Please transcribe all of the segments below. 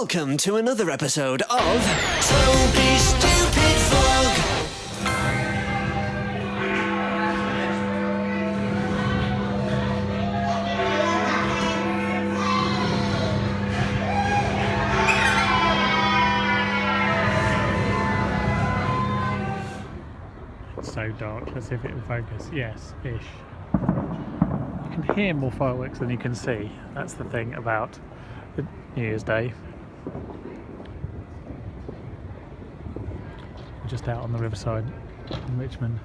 Welcome to another episode of Toby's Stupid Vlog. It's so dark. Let's see if it will focus. Yes, ish. You can hear more fireworks than you can see. That's the thing about the New Year's Day. We're just out on the riverside in Richmond.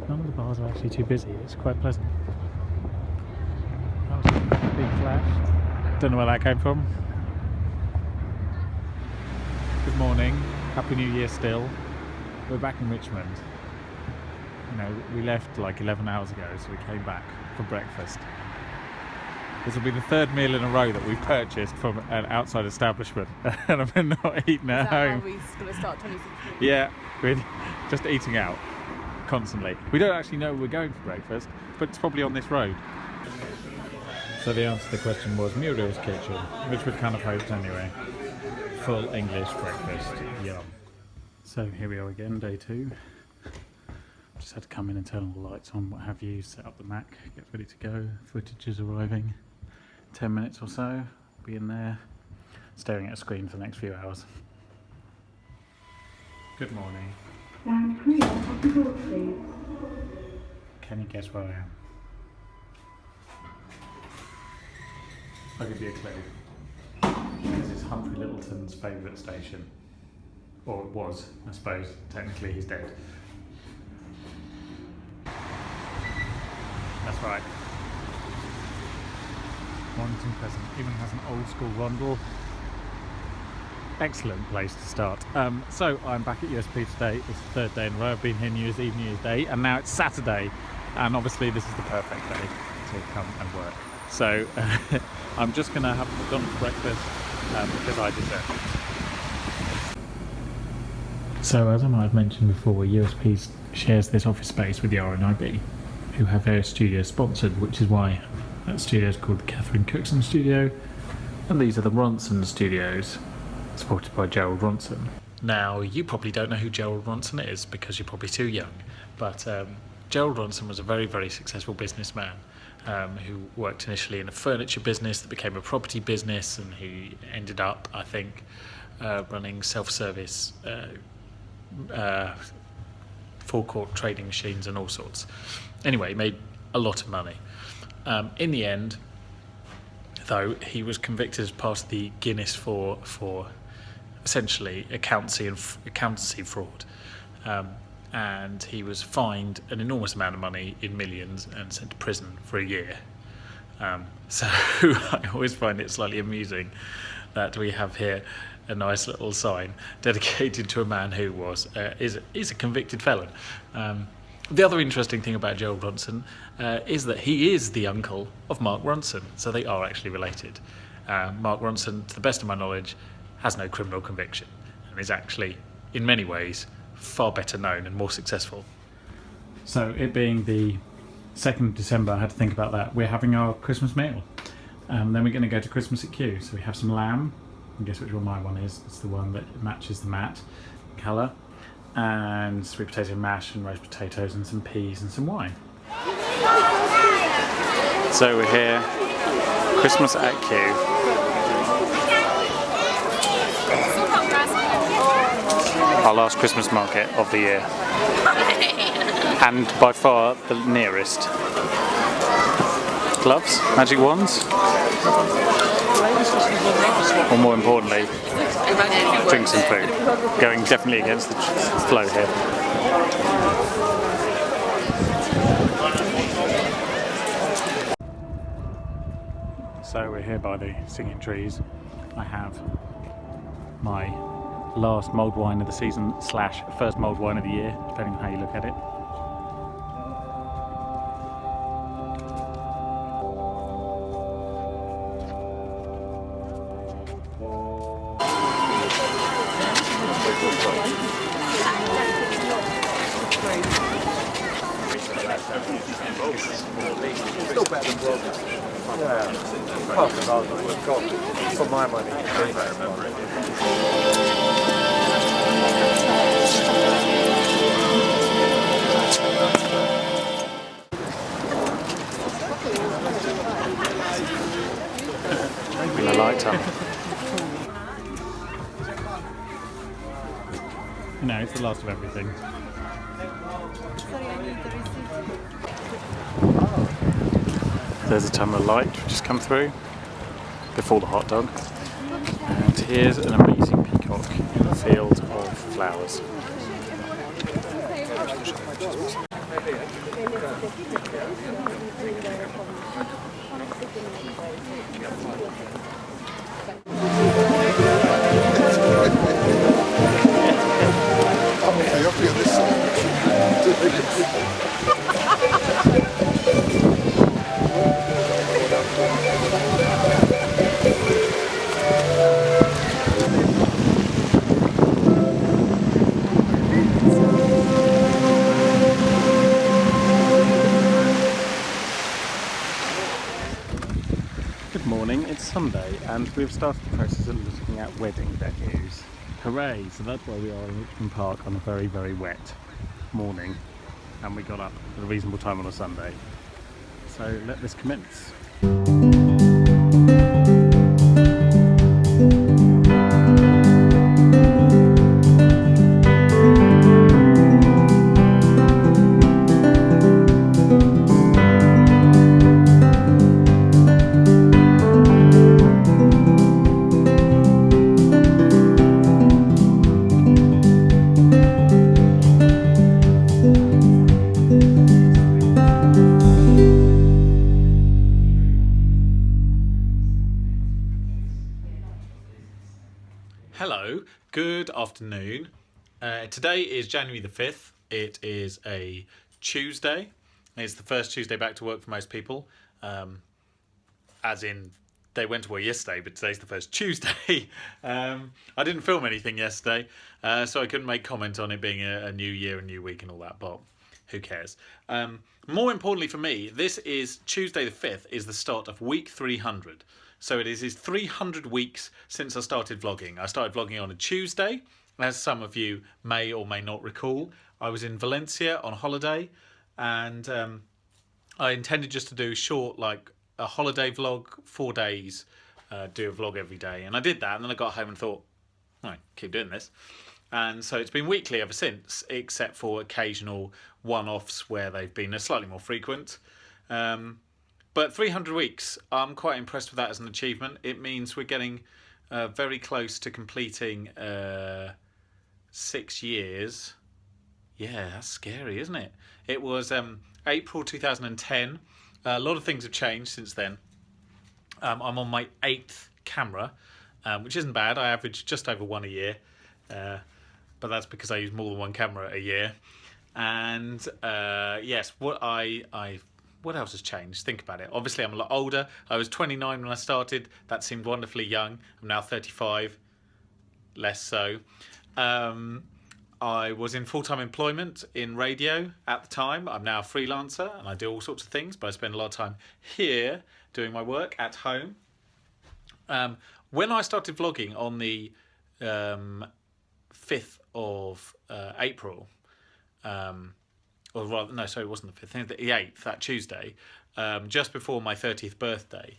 None of the bars are actually too busy. It's quite pleasant. That was a big flash. Don't know where that came from. Good morning. Happy New Year still. We're back in Richmond. You know, we left like 11 hours ago, so we came back for breakfast. This will be the third meal in a row that we've purchased from an outside establishment, and I've been not eating at home. Is that how we're going to start 2016? Yeah, we're just eating out constantly. We don't actually know where we're going for breakfast, but it's probably on this road. So the answer to the question was Muriel's Kitchen, which we'd kind of hoped anyway. Full English breakfast, yum. So here we are again, day 2. Just had to come in and turn all the lights on, what have you, set up the Mac, get ready to go. Footage is arriving. 10 minutes or so, be in there, staring at a screen for the next few hours. Good morning. Stand clear of the door, please. Can you guess where I am? I'll give you a clue. This is Humphrey Littleton's favourite station. Or it was, I suppose. Technically he's dead. That's right. Warrington Crescent even has an old school rondel. Excellent place to start. So I'm back at USP today. It's the third day in a row. I've been here New Year's Eve, New Year's Day, and now it's Saturday. And obviously this is the perfect day to come and work. So I'm just going to have McDonald's breakfast because I deserve it. So as I might have mentioned before, USP shares this office space with the RNIB, who have various studios sponsored, which is why that studio is called the Catherine Cookson Studio, and these are the Ronson Studios, supported by Gerald Ronson. Now, you probably don't know who Gerald Ronson is because you're probably too young, but Gerald Ronson was a very, very successful businessman who worked initially in a furniture business that became a property business, and he ended up, I think, running self-service forecourt trading machines and all sorts. Anyway, he made a lot of money. In the end, though, he was convicted as part of the Guinness for essentially accountancy fraud. And he was fined an enormous amount of money in millions and sent to prison for a year. So I always find it slightly amusing that we have here a nice little sign dedicated to a man who is a convicted felon. The other interesting thing about Gerald Ronson is that he is the uncle of Mark Ronson, so they are actually related. Mark Ronson, to the best of my knowledge, has no criminal conviction and is actually, in many ways, far better known and more successful. So it being the 2nd of December, I had to think about that. We're having our Christmas meal. Then we're going to go to Christmas at Kew. So we have some lamb. And guess which one my one is. It's the one that matches the mat colour. And sweet potato mash and roast potatoes and some peas and some wine. So we're here, Christmas at Kew. Our last Christmas market of the year. And by far the nearest. Gloves? Magic wands? Or more importantly, drinks and food. Going definitely against the flow here. So we're here by the singing trees. I have my last mulled wine of the season / first mulled wine of the year, depending on how you look at it. Still better than vlogging. Yeah. Apart from vlogging, we've got, for my money, I remember it. In the light time. No, it's the last of everything. There's a tunnel of light which just come through before the hot dog. And here's an amazing peacock in a field of flowers. Good morning, it's Sunday and we've started the process of looking at wedding venues. Hooray! So that's where we are in Richmond Park on a very, very wet morning, and we got up at a reasonable time on a Sunday. So let this commence. Hello, good afternoon. Today is January the 5th. It is a Tuesday. It's the first Tuesday back to work for most people. As in, they went to work yesterday, but today's the first Tuesday. I didn't film anything yesterday, so I couldn't make comment on it being a new year, a new week and all that, but who cares? More importantly for me, this is Tuesday the 5th, is the start of week 300. So it is 300 weeks since I started vlogging. I started vlogging on a Tuesday, as some of you may or may not recall. I was in Valencia on holiday, and I intended just to do short, like a holiday vlog, 4 days, do a vlog every day. And I did that, and then I got home and thought, right, keep doing this. And so it's been weekly ever since, except for occasional one-offs where they've been slightly more frequent. But 300 weeks, I'm quite impressed with that as an achievement. It means we're getting very close to completing 6 years. Yeah, that's scary, isn't it? It was April 2010. A lot of things have changed since then. I'm on my 8th camera, which isn't bad. I average just over one a year. But that's because I use more than one camera a year. And yes, what else has changed? Think about it. Obviously, I'm a lot older. I was 29 when I started. That seemed wonderfully young. I'm now 35. Less so. I was in full-time employment in radio at the time. I'm now a freelancer and I do all sorts of things, but I spend a lot of time here doing my work at home. When I started vlogging on the 5th of April, or rather, no, sorry, it wasn't the 5th, I think the 8th, that Tuesday, just before my 30th birthday.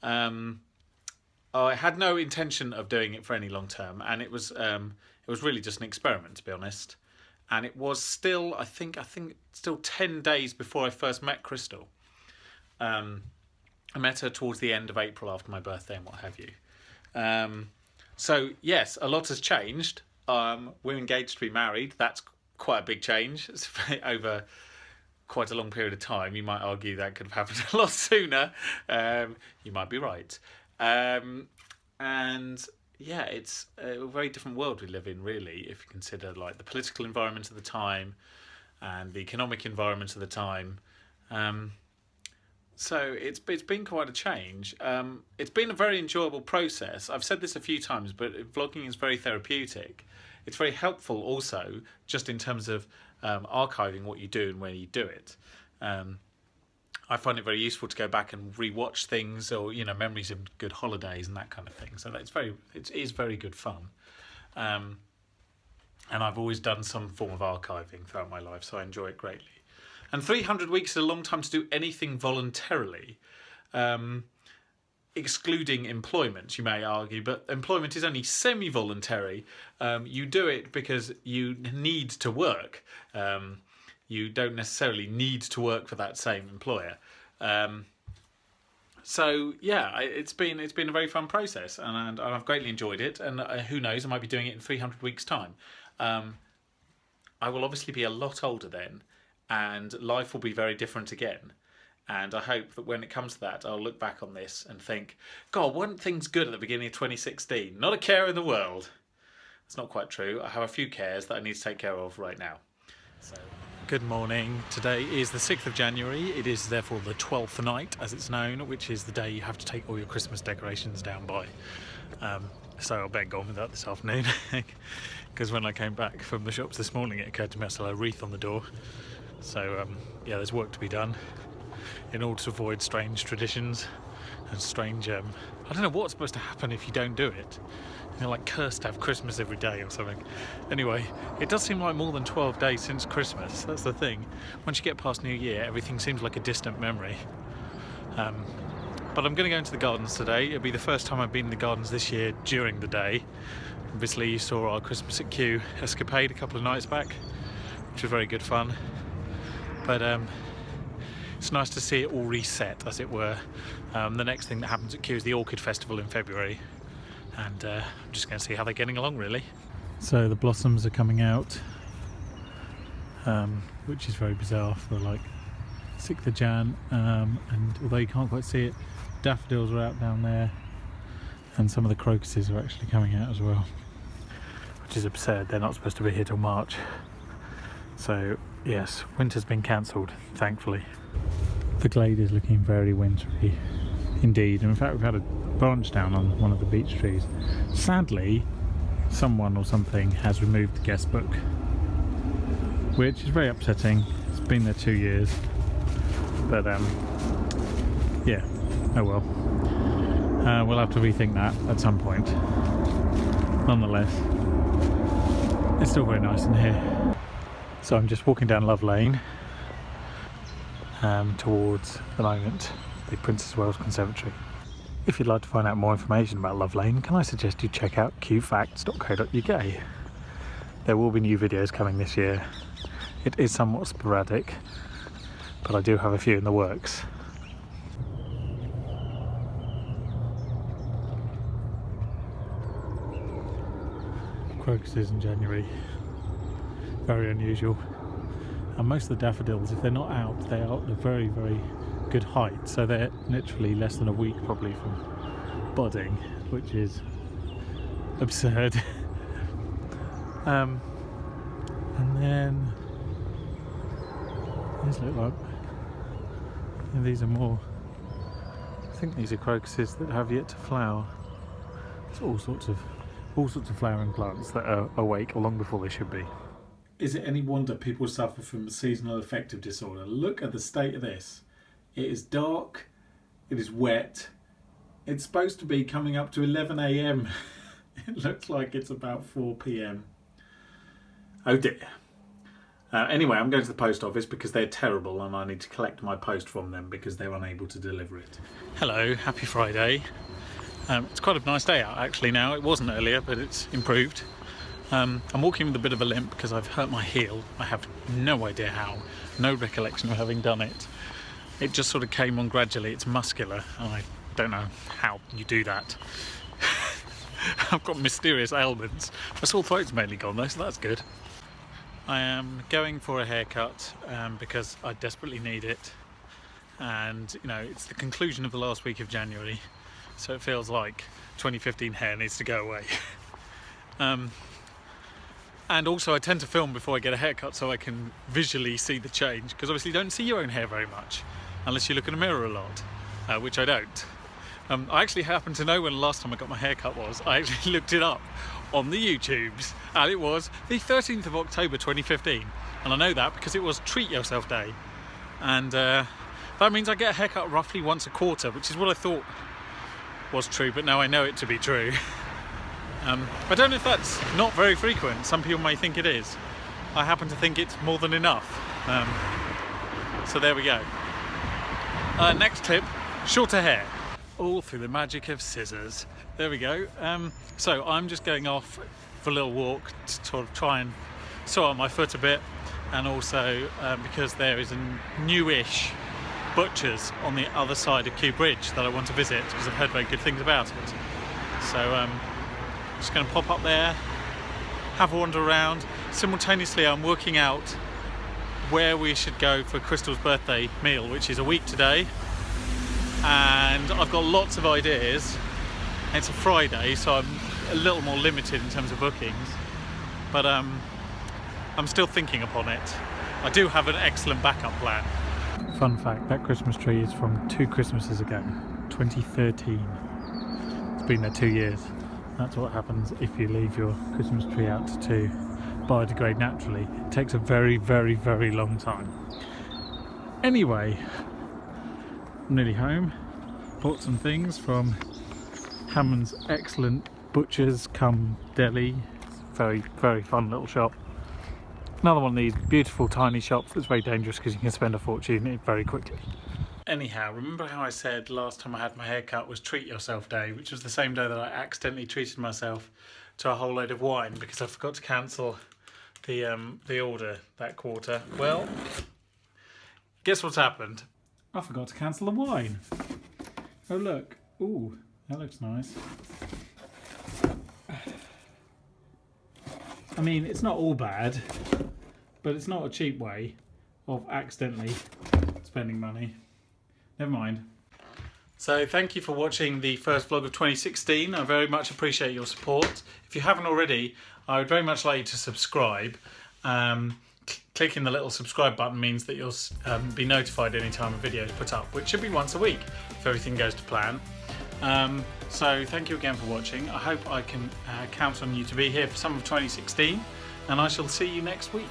I had no intention of doing it for any long term, and it was really just an experiment, to be honest. And it was still, I think still 10 days before I first met Crystal. I met her towards the end of April after my birthday and what have you. So yes, a lot has changed. We're engaged to be married. That's quite a big change. It's over quite a long period of time. You might argue that could have happened a lot sooner. You might be right. And yeah, it's a very different world we live in, really, if you consider like the political environment of the time and the economic environment of the time. So it's been quite a change. It's been a very enjoyable process. I've said this a few times, but vlogging is very therapeutic. It's very helpful also, just in terms of archiving what you do and where you do it. I find it very useful to go back and rewatch things, or memories of good holidays and that kind of thing. So it is very good fun. And I've always done some form of archiving throughout my life, so I enjoy it greatly. And 300 weeks is a long time to do anything voluntarily, excluding employment, you may argue, but employment is only semi-voluntary. You do it because you need to work. You don't necessarily need to work for that same employer. So yeah, it's been a very fun process, and I've greatly enjoyed it. And who knows, I might be doing it in 300 weeks' time. I will obviously be a lot older then, and life will be very different again. And I hope that when it comes to that, I'll look back on this and think, God, weren't things good at the beginning of 2016? Not a care in the world. That's not quite true. I have a few cares that I need to take care of right now. So, good morning. Today is the 6th of January. It is therefore the 12th night, as it's known, which is the day you have to take all your Christmas decorations down by. So I'll bet go on with that this afternoon, because when I came back from the shops this morning, it occurred to me I still had a wreath on the door. So yeah, there's work to be done in order to avoid strange traditions and strange I don't know what's supposed to happen if you don't do it. You're like cursed to have Christmas every day or something. Anyway, it does seem like more than 12 days since Christmas. That's the thing. Once you get past New Year, everything seems like a distant memory. But I'm going to go into the gardens today. It'll be the first time I've been in the gardens this year during the day. Obviously you saw our Christmas at Kew escapade a couple of nights back, which was very good fun. But it's nice to see it all reset, as it were. The next thing that happens at Kew is the Orchid Festival in February, and I'm just going to see how they're getting along, really. So the blossoms are coming out, which is very bizarre for like 6th of Jan, and although you can't quite see it, daffodils are out down there, and some of the crocuses are actually coming out as well, which is absurd. They're not supposed to be here till March. So yes, winter's been cancelled, thankfully. The glade is looking very wintry indeed, and in fact we've had a branch down on one of the beech trees. Sadly, someone or something has removed the guest book, which is very upsetting. It's been there 2 years, but yeah, oh well. We'll have to rethink that at some point. Nonetheless, it's still very nice in here. So I'm just walking down Love Lane towards, the moment, the Princess Wales Conservatory. If you'd like to find out more information about Love Lane, can I suggest you check out qfacts.co.uk. There will be new videos coming this year. It is somewhat sporadic, but I do have a few in the works. Crocuses in January, very unusual. And most of the daffodils, if they're not out, they are at a very, very good height. So they're literally less than a week probably from budding, which is absurd. And then these look like, and these are more, I think these are crocuses that have yet to flower. There's all sorts of flowering plants that are awake long before they should be. Is it any wonder people suffer from seasonal affective disorder? Look at the state of this. It is dark, it is wet, it's supposed to be coming up to 11 AM. It looks like it's about 4 PM. Oh dear. Anyway, I'm going to the post office because they're terrible and I need to collect my post from them because they're unable to deliver it. Hello, happy Friday. It's quite a nice day out actually now. It wasn't earlier, but it's improved. I'm walking with a bit of a limp because I've hurt my heel. I have no idea how, no recollection of having done it. It just sort of came on gradually. It's muscular and I don't know how you do that. I've got mysterious ailments. My sore throat's mainly gone though, so that's good. I am going for a haircut because I desperately need it, and you know, it's the conclusion of the last week of January, so it feels like 2015 hair needs to go away. And also I tend to film before I get a haircut so I can visually see the change, because obviously you don't see your own hair very much unless you look in a mirror a lot, which I don't. I actually happen to know when the last time I got my haircut was. I actually looked it up on the YouTubes, and it was the 13th of October 2015, and I know that because it was Treat Yourself Day, and That means I get a haircut roughly once a quarter, which is what I thought was true, but now I know it to be true. I don't know if that's not very frequent. Some people may think it is. I happen to think it's more than enough. So there we go. Next tip, shorter hair. All through the magic of scissors. There we go. So I'm just going off for a little walk to sort of try and sort out my foot a bit, and also because there is a newish butcher's on the other side of Kew Bridge that I want to visit because I've heard very good things about it. So just going to pop up there, have a wander around. Simultaneously I'm working out where we should go for Crystal's birthday meal, which is a week today, and I've got lots of ideas. It's a Friday, so I'm a little more limited in terms of bookings, but I'm still thinking upon it. I do have an excellent backup plan. Fun fact, that Christmas tree is from 2 Christmases ago, 2013. It's been there 2 years. That's what happens if you leave your Christmas tree out to biodegrade naturally. It takes a very, very, very long time. Anyway, I'm nearly home. Bought some things from Hammond's excellent butchers cum deli. It's a very, very fun little shop. Another one of these beautiful tiny shops that's very dangerous because you can spend a fortune very quickly. Anyhow, remember how I said last time I had my hair cut was treat yourself day, which was the same day that I accidentally treated myself to a whole load of wine because I forgot to cancel the order that quarter. Well, guess what's happened? I forgot to cancel the wine. Oh look, ooh, that looks nice. I mean, it's not all bad, but it's not a cheap way of accidentally spending money. Never mind. So thank you for watching the first vlog of 2016. I very much appreciate your support. If you haven't already, I would very much like you to subscribe. Clicking the little subscribe button means that you'll be notified anytime a video is put up, which should be once a week if everything goes to plan. So thank you again for watching. I hope I can count on you to be here for some of 2016, and I shall see you next week.